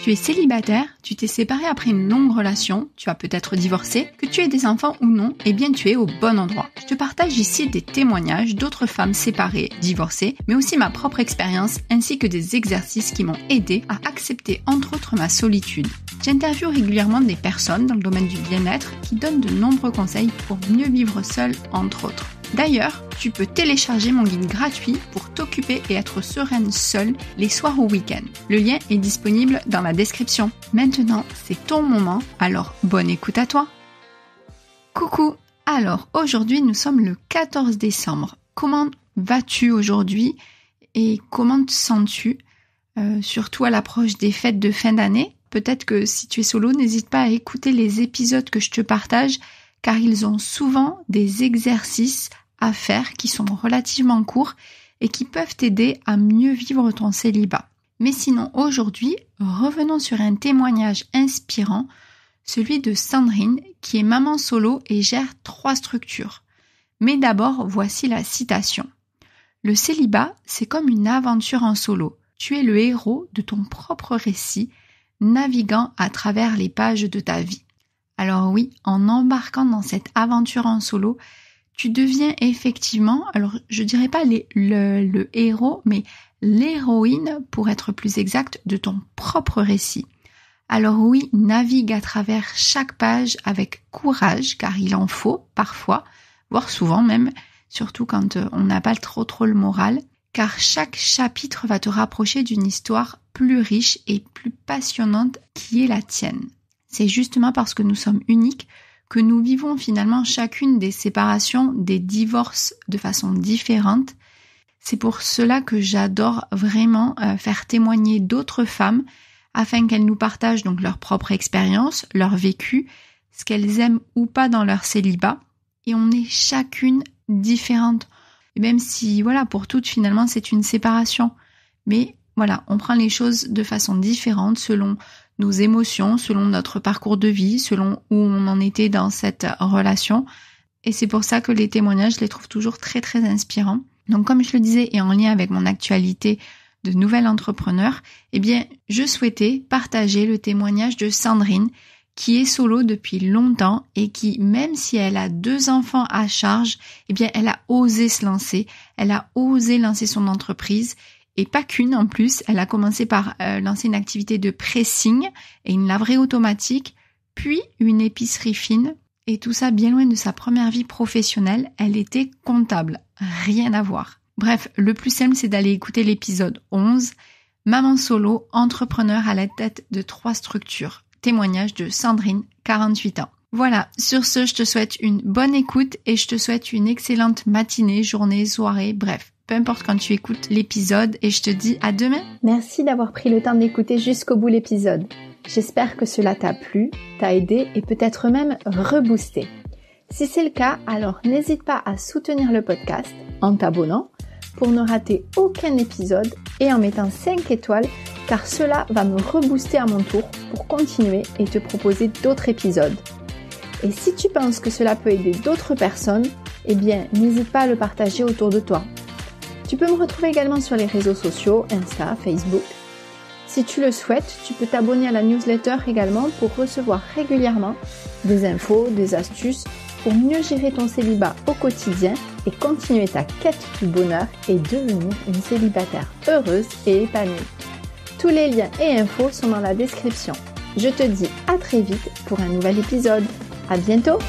Tu es célibataire, tu t'es séparé après une longue relation, tu as peut-être divorcé, que tu aies des enfants ou non, eh bien tu es au bon endroit. Je te partage ici des témoignages d'autres femmes séparées, divorcées, mais aussi ma propre expérience ainsi que des exercices qui m'ont aidé à accepter entre autres ma solitude. J'interviewe régulièrement des personnes dans le domaine du bien-être qui donnent de nombreux conseils pour mieux vivre seule entre autres. D'ailleurs, tu peux télécharger mon guide gratuit pour t'occuper et être sereine seule les soirs ou week-end. Le lien est disponible dans la description. Maintenant, c'est ton moment, alors bonne écoute à toi. Coucou, alors aujourd'hui nous sommes le 14 décembre. Comment vas-tu aujourd'hui et comment te sens-tu surtout à l'approche des fêtes de fin d'année? Peut-être que si tu es solo, n'hésite pas à écouter les épisodes que je te partage car ils ont souvent des exercices à faire qui sont relativement courts et qui peuvent t'aider à mieux vivre ton célibat. Mais sinon, aujourd'hui, revenons sur un témoignage inspirant, celui de Sandrine, qui est maman solo et gère 3 structures. Mais d'abord, voici la citation. Le célibat, c'est comme une aventure en solo. Tu es le héros de ton propre récit, naviguant à travers les pages de ta vie. Alors oui, en embarquant dans cette aventure en solo, tu deviens effectivement, alors je dirais pas le héros, mais l'héroïne, pour être plus exact, de ton propre récit. Alors oui, navigue à travers chaque page avec courage, car il en faut parfois, voire souvent même, surtout quand on n'a pas trop le moral, car chaque chapitre va te rapprocher d'une histoire plus riche et plus passionnante qui est la tienne. C'est justement parce que nous sommes uniques que nous vivons finalement chacune des séparations, des divorces de façon différente. C'est pour cela que j'adore vraiment faire témoigner d'autres femmes afin qu'elles nous partagent donc leur propre expérience, leur vécu, ce qu'elles aiment ou pas dans leur célibat. Et on est chacune différente. Et même si, voilà, pour toutes finalement c'est une séparation. Mais voilà, on prend les choses de façon différente selon nos émotions, selon notre parcours de vie, selon où on en était dans cette relation. Et c'est pour ça que les témoignages, je les trouve toujours très très inspirants. Donc comme je le disais et en lien avec mon actualité de nouvelle entrepreneur, eh bien je souhaitais partager le témoignage de Sandrine qui est solo depuis longtemps et qui, même si elle a 2 enfants à charge, eh bien elle a osé se lancer, elle a osé lancer son entreprise. Et pas qu'une en plus, elle a commencé par lancer une activité de pressing et une laverie automatique, puis une épicerie fine. Et tout ça bien loin de sa première vie professionnelle, elle était comptable, rien à voir. Bref, le plus simple c'est d'aller écouter l'épisode 11, Maman solo, entrepreneur à la tête de 3 structures. Témoignage de Sandrine, 48 ans. Voilà, sur ce, je te souhaite une bonne écoute et je te souhaite une excellente matinée, journée, soirée, bref. Peu importe quand tu écoutes l'épisode et je te dis à demain. Merci d'avoir pris le temps d'écouter jusqu'au bout l'épisode. J'espère que cela t'a plu, t'a aidé et peut-être même reboosté. Si c'est le cas, alors n'hésite pas à soutenir le podcast en t'abonnant pour ne rater aucun épisode et en mettant 5 étoiles car cela va me rebooster à mon tour pour continuer et te proposer d'autres épisodes. Et si tu penses que cela peut aider d'autres personnes, eh bien n'hésite pas à le partager autour de toi. Tu peux me retrouver également sur les réseaux sociaux, Insta, Facebook. Si tu le souhaites, tu peux t'abonner à la newsletter également pour recevoir régulièrement des infos, des astuces pour mieux gérer ton célibat au quotidien et continuer ta quête du bonheur et devenir une célibataire heureuse et épanouie. Tous les liens et infos sont dans la description. Je te dis à très vite pour un nouvel épisode. À bientôt!